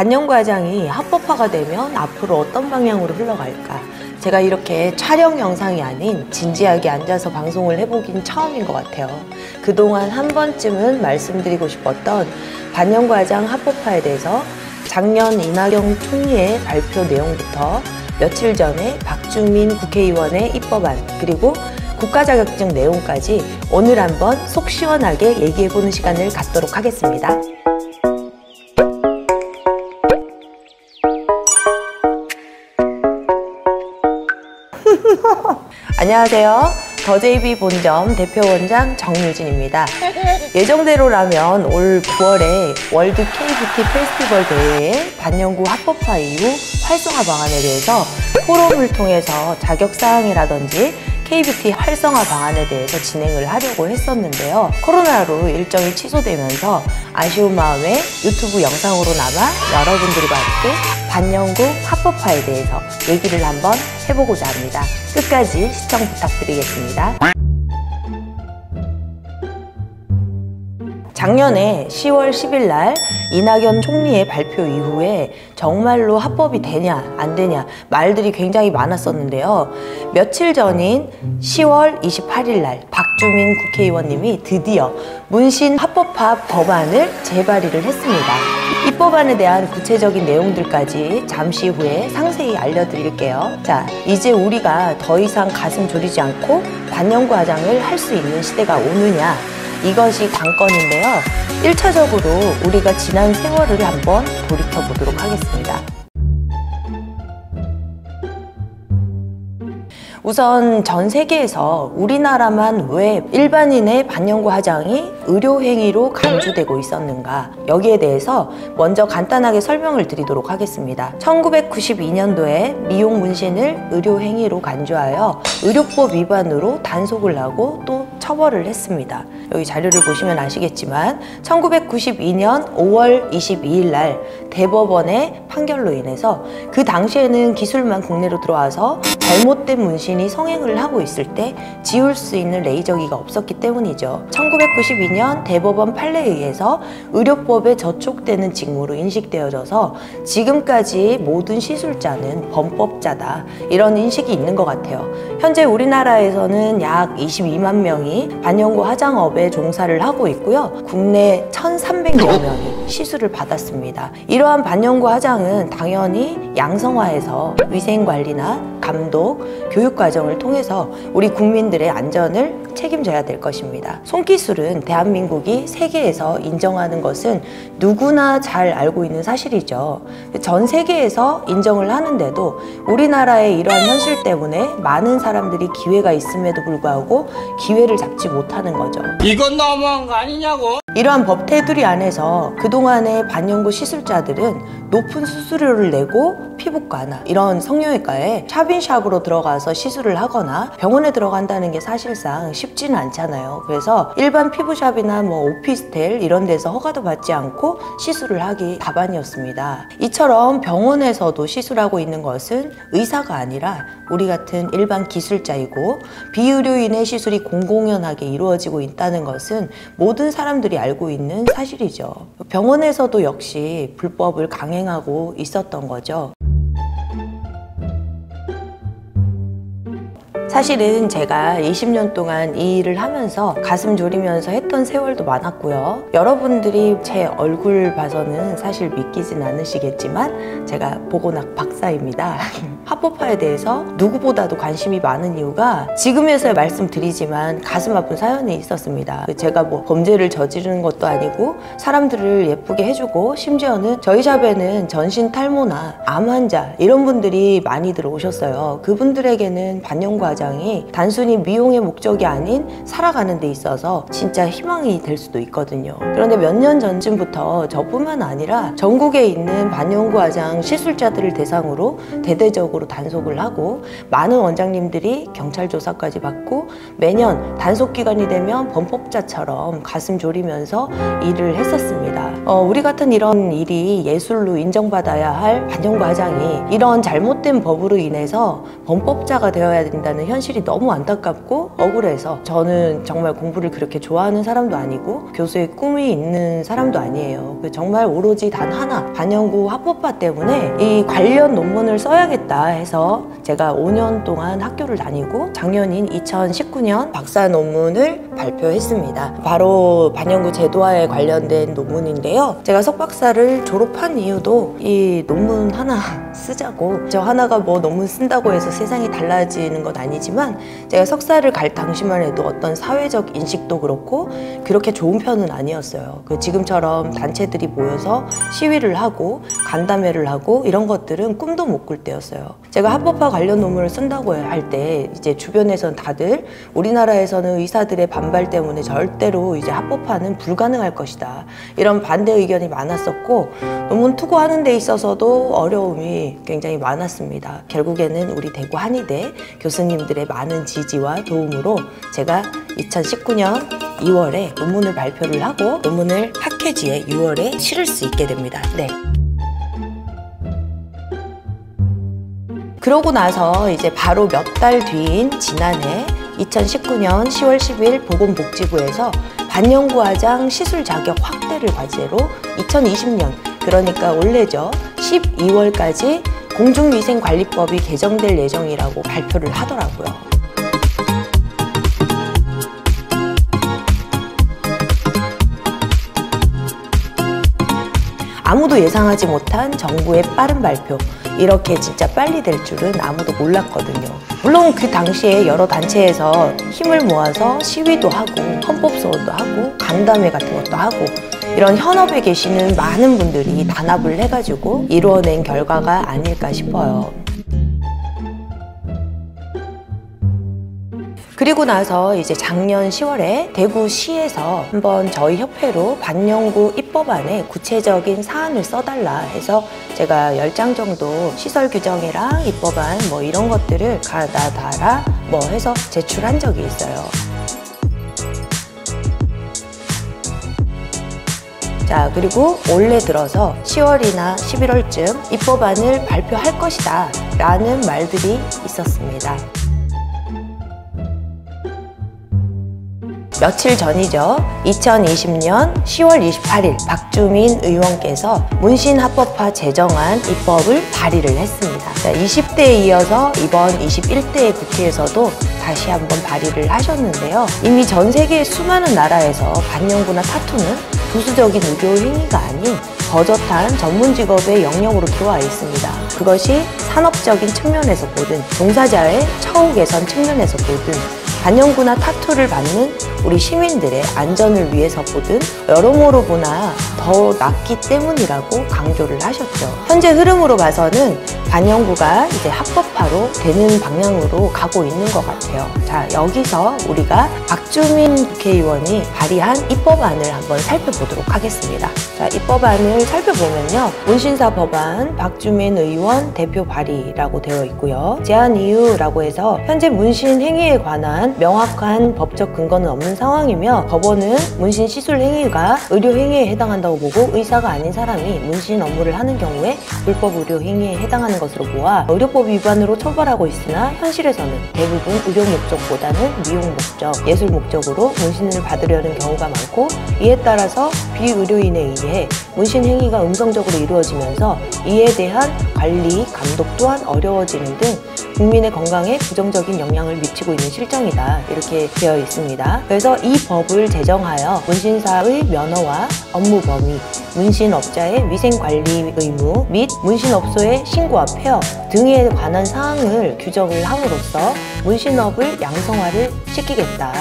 반영구 화장이 합법화가 되면 앞으로 어떤 방향으로 흘러갈까? 제가 이렇게 촬영 영상이 아닌 진지하게 앉아서 방송을 해보긴 처음인 것 같아요. 그동안 한 번쯤은 말씀드리고 싶었던 반영구 화장 합법화에 대해서 작년 이낙연 총리의 발표 내용부터 며칠 전에 박주민 국회의원의 입법안, 그리고 국가자격증 내용까지 오늘 한번 속 시원하게 얘기해보는 시간을 갖도록 하겠습니다. 안녕하세요. 더제이비 본점 대표원장 정유진입니다. 예정대로라면 올 9월에 월드 K-뷰티 페스티벌 대회의 반영구 합법화 이후 활성화 방안에 대해서 포럼을 통해서 자격사항이라든지 K-뷰티 활성화 방안에 대해서 진행을 하려고 했었는데요. 코로나로 일정이 취소되면서 아쉬운 마음에 유튜브 영상으로나마 여러분들과 함께 반영구 합법화에 대해서 얘기를 한번 해보고자 합니다. 끝까지 시청 부탁드리겠습니다. 작년에 10월 10일 날 이낙연 총리의 발표 이후에 정말로 합법이 되냐 안 되냐 말들이 굉장히 많았었는데요. 며칠 전인 10월 28일 날 박주민 국회의원님이 드디어 문신 합법화 법안을 재발의를 했습니다. 이 법안에 대한 구체적인 내용들까지 잠시 후에 상세히 알려드릴게요. 자, 이제 우리가 더 이상 가슴 졸이지 않고 반영구 화장을 할 수 있는 시대가 오느냐, 이것이 관건인데요. 1차적으로 우리가 지난 세월을 한번 돌이켜보도록 하겠습니다. 우선 전 세계에서 우리나라만 왜 일반인의 반영구 화장이 의료행위로 간주되고 있었는가, 여기에 대해서 먼저 간단하게 설명을 드리도록 하겠습니다. 1992년도에 미용 문신을 의료행위로 간주하여 의료법 위반으로 단속을 하고 또 처벌을 했습니다. 여기 자료를 보시면 아시겠지만 1992년 5월 22일 날 대법원의 판결로 인해서 그 당시에는 기술만 국내로 들어와서 잘못된 문신이 성행을 하고 있을 때 지울 수 있는 레이저기가 없었기 때문이죠. 1992년 대법원 판례에 의해서 의료법에 저촉되는 직무로 인식되어져서 지금까지 모든 시술자는 범법자다, 이런 인식이 있는 것 같아요. 현재 우리나라에서는 약 22만 명이 반영구 화장업에 종사를 하고 있고요. 국내 1,300여 명이 시술을 받았습니다. 이러한 반영구 화장은 당연히 양성화해서 위생관리나 감독, 교육 과정을 통해서 우리 국민들의 안전을 책임져야 될 것입니다. 손기술은 대한민국이 세계에서 인정하는 것은 누구나 잘 알고 있는 사실이죠. 전 세계에서 인정을 하는데도 우리나라의 이러한 현실 때문에 많은 사람들이 기회가 있음에도 불구하고 기회를 잡지 못하는 거죠. 이건 너무한 거 아니냐고? 이러한 법 테두리 안에서 그동안의 반영구 시술자들은 높은 수수료를 내고 피부과나 이런 성형외과에 샵인샵으로 들어가서 시술을 하거나 병원에 들어간다는 게 사실상 쉽지는 않잖아요. 그래서 일반 피부샵이나 오피스텔 이런 데서 허가도 받지 않고 시술을 하기 다반이었습니다. 이처럼 병원에서도 시술하고 있는 것은 의사가 아니라 우리 같은 일반 기술자이고, 비의료인의 시술이 공공연하게 이루어지고 있다는 것은 모든 사람들이 알고 있는 사실이죠. 병원에서도 역시 불법을 강행하고 있었던 거죠. 사실은 제가 20년 동안 이 일을 하면서 가슴 졸이면서 했던 세월도 많았고요. 여러분들이 제 얼굴 봐서는 사실 믿기진 않으시겠지만 제가 보고낙 박사입니다. 합법화에 대해서 누구보다도 관심이 많은 이유가 지금에서야 말씀드리지만 가슴 아픈 사연이 있었습니다. 제가 범죄를 저지르는 것도 아니고 사람들을 예쁘게 해주고, 심지어는 저희 샵에는 전신 탈모나 암 환자 이런 분들이 많이들 오셨어요. 그분들에게는 반영구 화장이 단순히 미용의 목적이 아닌 살아가는 데 있어서 진짜 희망이 될 수도 있거든요. 그런데 몇 년 전쯤부터 저뿐만 아니라 전국에 있는 반영구 화장 시술자들을 대상으로 대대적으로 단속을 하고, 많은 원장님들이 경찰 조사까지 받고, 매년 단속 기간이 되면 범법자처럼 가슴 졸이면서 일을 했었습니다. 우리 같은 이런 일이 예술로 인정받아야 할 반영구 화장이 이런 잘못된 법으로 인해서 범법자가 되어야 된다는 현실이 너무 안타깝고 억울해서, 저는 정말 공부를 그렇게 좋아하는 사람도 아니고 교수의 꿈이 있는 사람도 아니에요. 정말 오로지 단 하나, 반영구 합법화 때문에 이 관련 논문을 써야겠다 해서 제가 5년 동안 학교를 다니고 작년인 2019년 박사 논문을 발표했습니다. 바로 반영구 제도화에 관련된 논문인데요. 제가 석박사를 졸업한 이유도 이 논문 하나 쓰자고. 저 하나가 뭐 논문 쓴다고 해서 세상이 달라지는 건 아니지만, 제가 석사를 갈 당시만 해도 어떤 사회적 인식도 그렇고 그렇게 좋은 편은 아니었어요. 지금처럼 단체들이 모여서 시위를 하고 간담회를 하고 이런 것들은 꿈도 못 꿀 때였어요. 제가 합법화 관련 논문을 쓴다고 할 때 이제 주변에선 다들 우리나라에서는 의사들의 반발 때문에 절대로 이제 합법화는 불가능할 것이다, 이런 반대 의견이 많았었고, 논문 투고하는 데 있어서도 어려움이 굉장히 많았습니다. 결국에는 우리 대구 한의대 교수님들의 많은 지지와 도움으로 제가 2019년 2월에 논문을 발표를 하고 논문을 학회지에 6월에 실을 수 있게 됩니다. 네. 그러고 나서 이제 바로 몇 달 뒤인 지난해 2019년 10월 10일 보건복지부에서 반영구 화장 시술 자격 확대를 과제로 2020년, 그러니까 올해죠, 12월까지 공중위생관리법이 개정될 예정이라고 발표를 하더라고요. 아무도 예상하지 못한 정부의 빠른 발표, 이렇게 진짜 빨리 될 줄은 아무도 몰랐거든요. 물론 그 당시에 여러 단체에서 힘을 모아서 시위도 하고 헌법소원도 하고 간담회 같은 것도 하고, 이런 현업에 계시는 많은 분들이 단합을 해가지고 이루어낸 결과가 아닐까 싶어요. 그리고 나서 이제 작년 10월에 대구시에서 한번 저희 협회로 반영구 입법안에 구체적인 사안을 써달라 해서 제가 10장 정도 시설 규정이랑 입법안 뭐 이런 것들을 가다 달아 뭐 해서 제출한 적이 있어요. 자, 그리고 올해 들어서 10월이나 11월쯤 입법안을 발표할 것이다 라는 말들이 있었습니다. 며칠 전이죠. 2020년 10월 28일 박주민 의원께서 문신합법화 제정안 입법을 발의를 했습니다. 20대에 이어서 이번 21대 국회에서도 다시 한번 발의를 하셨는데요. 이미 전 세계 수많은 나라에서 반영구나 타투는 부수적인 의료 행위가 아닌 버젓한 전문 직업의 영역으로 들어와 있습니다. 그것이 산업적인 측면에서 보든 종사자의 처우 개선 측면에서 보든 반영구나 타투를 받는 우리 시민들의 안전을 위해서 보든 여러모로 보나 더 낫기 때문이라고 강조를 하셨죠. 현재 흐름으로 봐서는 반영구가 이제 합법화로 되는 방향으로 가고 있는 것 같아요. 자, 여기서 우리가 박주민 국회의원이 발의한 입법안을 한번 살펴보도록 하겠습니다. 자, 입법안을 살펴보면요. 문신사 법안 박주민 의원 대표 발의라고 되어 있고요. 제한 이유라고 해서 현재 문신 행위에 관한 명확한 법적 근거는 없는 상황이며, 법원은 문신 시술 행위가 의료 행위에 해당한다고 보고 의사가 아닌 사람이 문신 업무를 하는 경우에 불법 의료 행위에 해당하는 것으로 보아 의료법 위반으로 처벌하고 있으나, 현실에서는 대부분 의료 목적보다는 미용 목적, 예술 목적으로 문신을 받으려는 경우가 많고, 이에 따라서 비의료인에 의해 문신 행위가 음성적으로 이루어지면서 이에 대한 관리, 감독 또한 어려워지는 등 국민의 건강에 부정적인 영향을 미치고 있는 실정이다, 이렇게 되어 있습니다. 그래서 이 법을 제정하여 문신사의 면허와 업무 범위, 문신업자의 위생관리 의무 및 문신업소의 신고와 폐업 등에 관한 사항을 규정을 함으로써 문신업을 양성화를 시키겠다.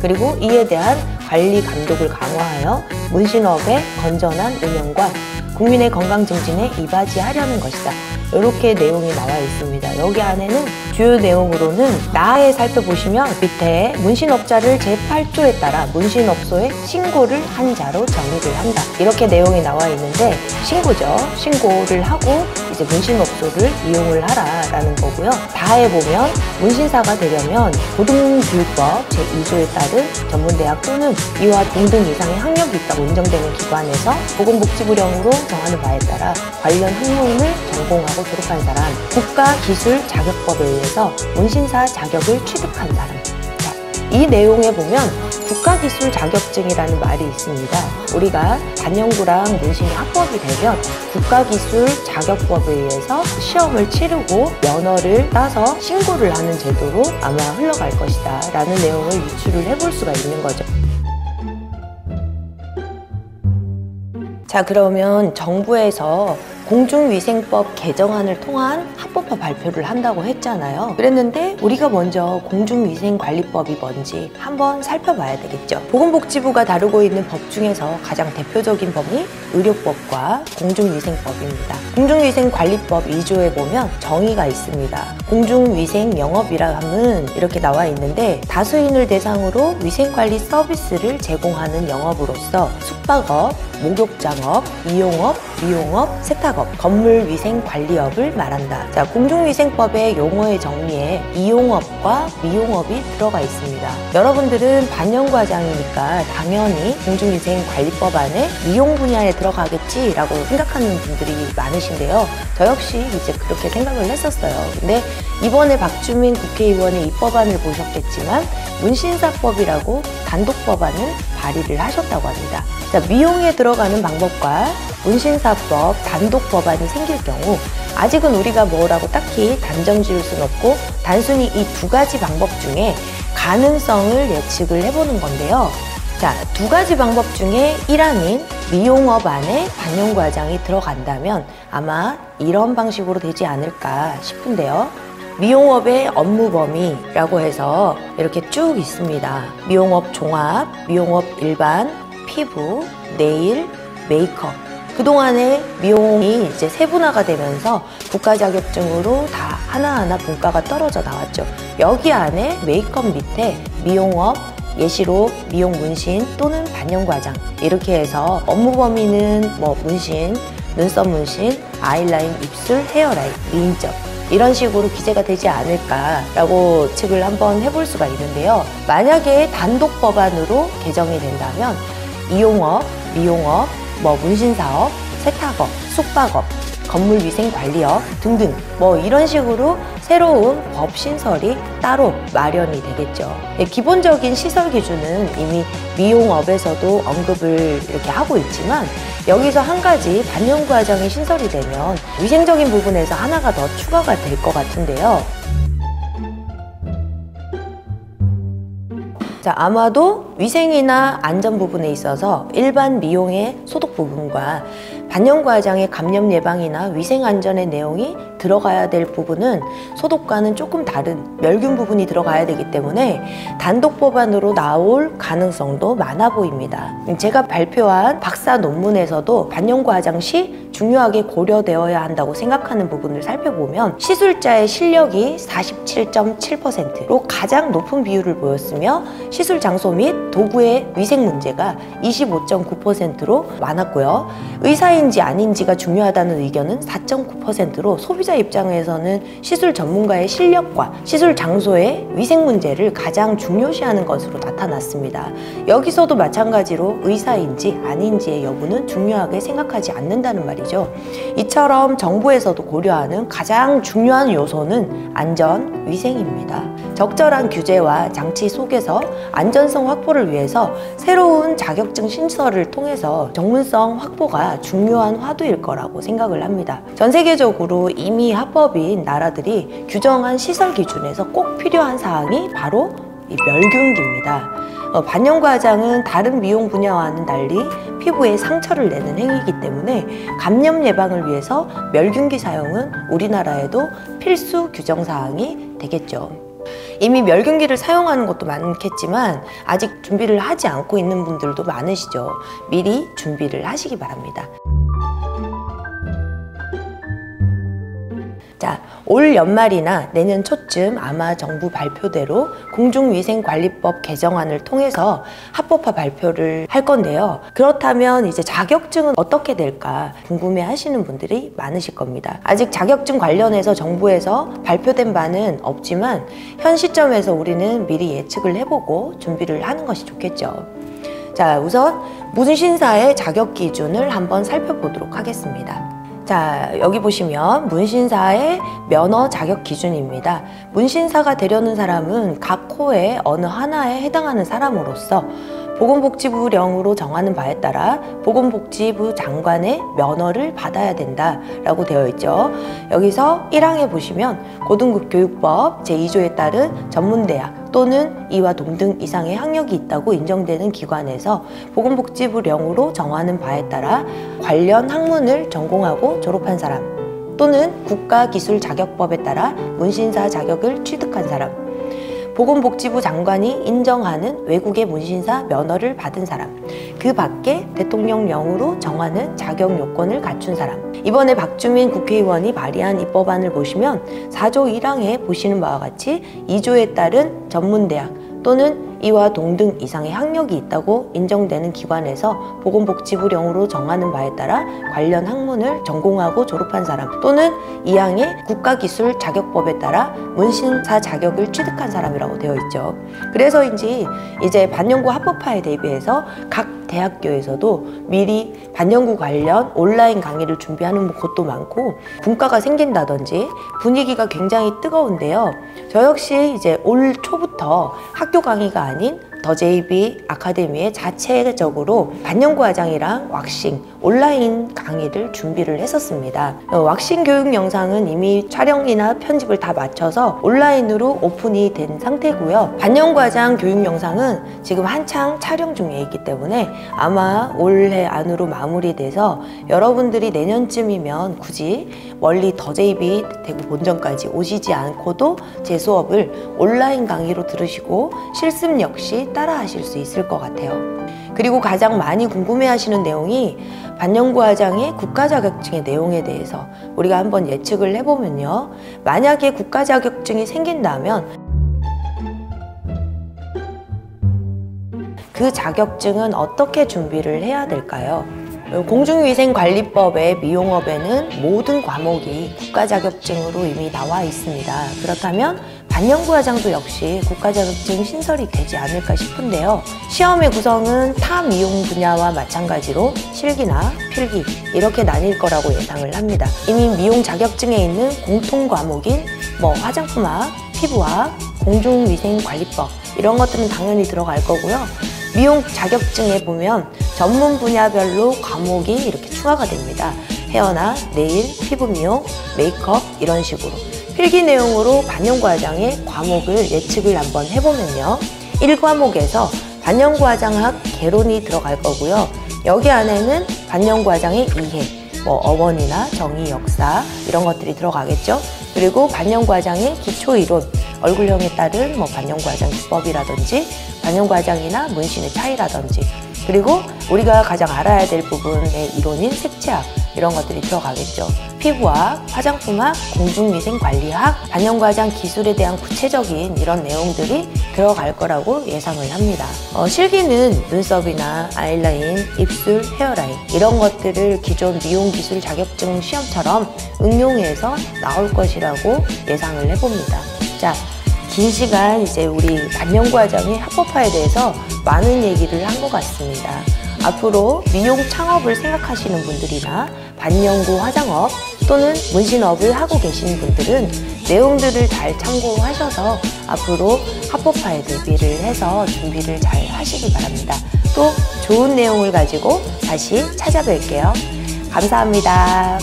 그리고 이에 대한 관리 감독을 강화하여 문신업의 건전한 운영과 국민의 건강 증진에 이바지하려는 것이다. 이렇게 내용이 나와 있습니다. 여기 안에는 주요 내용으로는 나에 살펴보시면 밑에 문신업자를 제8조에 따라 문신업소에 신고를 한 자로 정의를 한다, 이렇게 내용이 나와 있는데, 신고죠. 신고를 하고 이제 이제 문신업소를 이용을 하라라는 거고요. 다해보면 문신사가 되려면 고등교육법 제2조에 따른 전문대학 또는 이와 동등 이상의 학력이 있다고 인정되는 기관에서 보건복지부령으로 정하는 바에 따라 관련 학문을 전공하고 졸업한 사람, 국가기술자격법에 의해서 문신사 자격을 취득한 사람. 자, 이 내용에 보면 국가기술 자격증이라는 말이 있습니다. 우리가 반영구랑 문신이 합법이 되면 국가기술 자격법에 의해서 시험을 치르고 면허를 따서 신고를 하는 제도로 아마 흘러갈 것이다 라는 내용을 유추를 해볼 수가 있는 거죠. 자, 그러면 정부에서 공중위생법 개정안을 통한 합법화 발표를 한다고 했잖아요. 그랬는데 우리가 먼저 공중위생관리법이 뭔지 한번 살펴봐야 되겠죠. 보건복지부가 다루고 있는 법 중에서 가장 대표적인 법이 의료법과 공중위생법입니다. 공중위생관리법 2조에 보면 정의가 있습니다. 공중위생영업이라 함은 이렇게 나와 있는데 다수인을 대상으로 위생관리 서비스를 제공하는 영업으로서 숙박업, 목욕장업, 이용업, 미용업, 세탁업, 건물위생관리업을 말한다. 자, 공중위생법의 용어의 정리에 이용업과 미용업이 들어가 있습니다. 여러분들은 반영과장이니까 당연히 공중위생관리법 안에 미용 분야에 들어가겠지라고 생각하는 분들이 많으신데요. 저 역시 이제 그렇게 생각을 했었어요. 근데 이번에 박주민 국회의원의 입법안을 보셨겠지만 문신사법이라고 단독법안을 발의를 하셨다고 합니다. 자, 미용에 들어가는 방법과 문신사법 단독법안이 생길 경우 아직은 우리가 뭐라고 딱히 단정 지을 수는 없고 단순히 이 두 가지 방법 중에 가능성을 예측을 해보는 건데요. 자, 두 가지 방법 중에 1안인 미용업 안에 반영과장이 들어간다면 아마 이런 방식으로 되지 않을까 싶은데요. 미용업의 업무 범위라고 해서 이렇게 쭉 있습니다. 미용업 종합, 미용업 일반, 피부, 네일, 메이크업. 그동안에 미용이 이제 세분화가 되면서 국가 자격증으로 다 하나하나 분과가 떨어져 나왔죠. 여기 안에 메이크업 밑에 미용업, 예시로 미용 문신 또는 반영과장 이렇게 해서 업무 범위는 뭐 문신, 눈썹 문신, 아이라인, 입술, 헤어라인, 미인점 이런 식으로 기재가 되지 않을까라고 측을 한번 해볼 수가 있는데요. 만약에 단독 법안으로 개정이 된다면 이용업, 미용업, 뭐 문신사업, 세탁업, 숙박업, 건물위생관리업 등등 뭐 이런 식으로 새로운 법 신설이 따로 마련이 되겠죠. 기본적인 시설 기준은 이미 미용업에서도 언급을 이렇게 하고 있지만 여기서 한 가지 반영과정이 신설이 되면 위생적인 부분에서 하나가 더 추가가 될 것 같은데요. 자, 아마도 위생이나 안전 부분에 있어서 일반 미용의 소독 부분과 반영과장의 감염 예방이나 위생 안전의 내용이 들어가야 될 부분은 소독과는 조금 다른 멸균 부분이 들어가야 되기 때문에 단독 법안으로 나올 가능성도 많아 보입니다. 제가 발표한 박사 논문에서도 반영과장 시 중요하게 고려되어야 한다고 생각하는 부분을 살펴보면 시술자의 실력이 47.7%로 가장 높은 비율을 보였으며 시술 장소 및 도구의 위생 문제가 25.9%로 많았고요. 의사인지 아닌지가 중요하다는 의견은 4.9%로 소비자 입장에서는 시술 전문가의 실력과 시술 장소의 위생 문제를 가장 중요시하는 것으로 나타났습니다. 여기서도 마찬가지로 의사인지 아닌지의 여부는 중요하게 생각하지 않는다는 말이죠. 이처럼 정부에서도 고려하는 가장 중요한 요소는 안전, 위생입니다. 적절한 규제와 장치 속에서 안전성 확보를 위해서 새로운 자격증 신설을 통해서 전문성 확보가 중요한 화두일 거라고 생각을 합니다. 전 세계적으로 이미 합법인 나라들이 규정한 시설 기준에서 꼭 필요한 사항이 바로 이 멸균기입니다. 반영과장은 다른 미용 분야와는 달리 피부에 상처를 내는 행위이기 때문에 감염 예방을 위해서 멸균기 사용은 우리나라에도 필수 규정 사항이 되겠죠. 이미 멸균기를 사용하는 것도 많겠지만 아직 준비를 하지 않고 있는 분들도 많으시죠. 미리 준비를 하시기 바랍니다. 자, 올 연말이나 내년 초쯤 아마 정부 발표대로 공중위생관리법 개정안을 통해서 합법화 발표를 할 건데요. 그렇다면 이제 자격증은 어떻게 될까 궁금해 하시는 분들이 많으실 겁니다. 아직 자격증 관련해서 정부에서 발표된 바는 없지만 현 시점에서 우리는 미리 예측을 해보고 준비를 하는 것이 좋겠죠. 자, 우선 문신사의 자격 기준을 한번 살펴보도록 하겠습니다. 자, 여기 보시면 문신사의 면허 자격 기준입니다. 문신사가 되려는 사람은 각 호의 어느 하나에 해당하는 사람으로서 보건복지부령으로 정하는 바에 따라 보건복지부 장관의 면허를 받아야 된다라고 되어 있죠. 여기서 1항에 보시면 고등교육법 제2조에 따른 전문대학 또는 이와 동등 이상의 학력이 있다고 인정되는 기관에서 보건복지부령으로 정하는 바에 따라 관련 학문을 전공하고 졸업한 사람 또는 국가기술자격법에 따라 문신사 자격을 취득한 사람, 보건복지부 장관이 인정하는 외국의 문신사 면허를 받은 사람, 그 밖에 대통령령으로 정하는 자격 요건을 갖춘 사람. 이번에 박주민 국회의원이 발의한 입법안을 보시면 4조 1항에 보시는 바와 같이 2조에 따른 전문대학 또는 이와 동등 이상의 학력이 있다고 인정되는 기관에서 보건복지부령으로 정하는 바에 따라 관련 학문을 전공하고 졸업한 사람 또는 2항의 국가기술자격법에 따라 문신사 자격을 취득한 사람이라고 되어 있죠. 그래서인지 이제 반영구 합법화에 대비해서 각 대학교에서도 미리 반영구 관련 온라인 강의를 준비하는 곳도 많고 분과가 생긴다든지 분위기가 굉장히 뜨거운데요. 저 역시 이제 올 초부터 학교 강의가 아닌 더 JB 아카데미의 자체적으로 반영구 화장이랑 왁싱 온라인 강의를 준비를 했었습니다. 왁싱 교육 영상은 이미 촬영이나 편집을 다 마쳐서 온라인으로 오픈이 된 상태고요. 반영구 화장 교육 영상은 지금 한창 촬영 중에 있기 때문에 아마 올해 안으로 마무리돼서 여러분들이 내년쯤이면 굳이 멀리 더 JB 대구 본점까지 오시지 않고도 제 수업을 온라인 강의로 들으시고 실습 역시 따라 하실 수 있을 것 같아요. 그리고 가장 많이 궁금해하시는 내용이 반영구 화장의 국가자격증의 내용에 대해서 우리가 한번 예측을 해보면요. 만약에 국가자격증이 생긴다면 그 자격증은 어떻게 준비를 해야 될까요? 공중위생관리법의 미용업에는 모든 과목이 국가자격증으로 이미 나와 있습니다. 그렇다면 반영구 화장도 역시 국가자격증 신설이 되지 않을까 싶은데요. 시험의 구성은 타 미용 분야와 마찬가지로 실기나 필기 이렇게 나뉠 거라고 예상을 합니다. 이미 미용 자격증에 있는 공통 과목인 화장품학, 피부학, 공중위생관리법 이런 것들은 당연히 들어갈 거고요. 미용 자격증에 보면 전문 분야별로 과목이 이렇게 추가가 됩니다. 헤어나 네일, 피부 미용, 메이크업 이런 식으로. 필기 내용으로 반영구 화장의 과목을 예측을 한번 해보면요. 1과목에서 반영구 화장학 개론이 들어갈 거고요. 여기 안에는 반영구 화장의 이해, 어원이나 정의, 역사 이런 것들이 들어가겠죠. 그리고 반영구 화장의 기초이론, 얼굴형에 따른 반영구 화장 기법이라든지 반영구 화장이나 문신의 차이라든지 그리고 우리가 가장 알아야 될 부분의 이론인 색채학 이런 것들이 들어가겠죠. 피부학, 화장품학, 공중위생관리학, 반영구 화장 기술에 대한 구체적인 이런 내용들이 들어갈 거라고 예상을 합니다. 실기는 눈썹이나 아이라인, 입술, 헤어라인 이런 것들을 기존 미용기술 자격증 시험처럼 응용해서 나올 것이라고 예상을 해봅니다. 자, 긴 시간 이제 우리 반영구 화장의 합법화에 대해서 많은 얘기를 한 것 같습니다. 앞으로 미용 창업을 생각하시는 분들이나 반영구 화장업 또는 문신업을 하고 계시는 분들은 내용들을 잘 참고하셔서 앞으로 합법화에 대비를 해서 준비를 잘 하시기 바랍니다. 또 좋은 내용을 가지고 다시 찾아뵐게요. 감사합니다.